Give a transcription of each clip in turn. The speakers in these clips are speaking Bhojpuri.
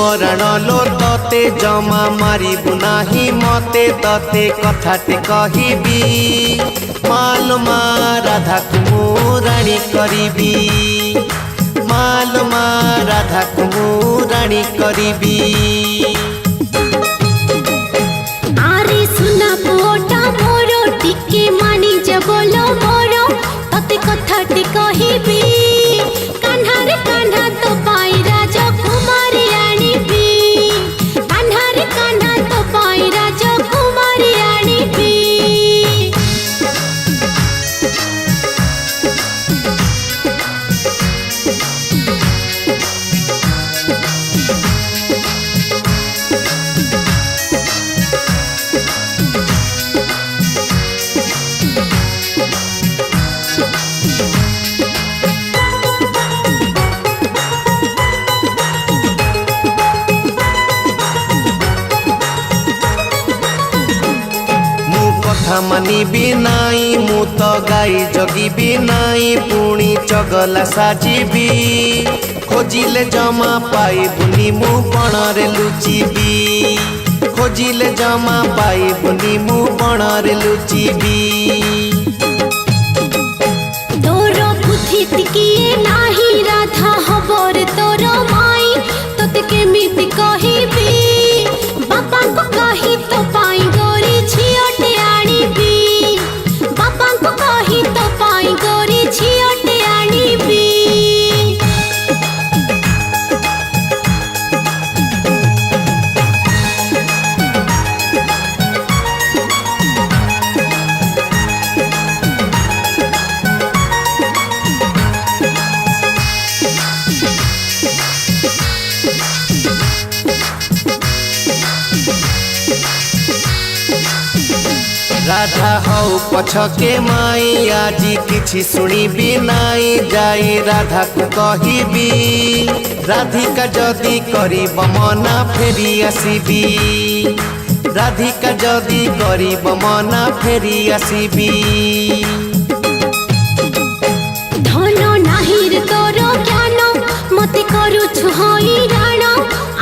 मराण लो तते जमा मारिबु नाही मते तते कथाटे कहिबी मालमा राधा को राणी करिबी मालमा राधा को राणी करिबी। आरे सुना पोटा मोरो टिके मानी जबलो मोरो तते कथाटे कहिबी कान्हा रे कान्हा तो पाई राजा कुमारी रानी बी कान्हा रे कान्हा तो पाई राजा कुमारी रानी बी। कथा मानिबी नाई मु तो गाई जगिबी नाई पुणी चगला साजिबी खोजिले जमा पाइबुनी मु बणरे लुचिबी खोजिले जमा पाइबुनी मु बणरे लुचिबी। तोर बुद्धि टिकिए नाही राधा हबर तोर माई तोते केमिति कहिबी बापा को कही तो पाई गोरी झियोटे आनिबी बापा को कही तो पाई गोरी झियोटे आनिबी। राधा हौ पछके माई आजी किछि शुणिबी नाई जाई राधा को कहिबी राधिका जदि करिब मना फेरी आसिबी राधिका जदि करिब मना फेरी आसिबी। धन नाही रे तोर ज्ञान मते करूछु हई राण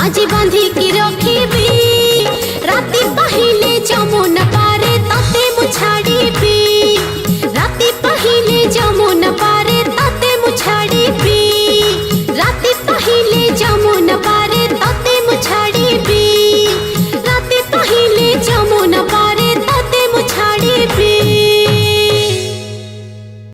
आज बांधी की रखिबी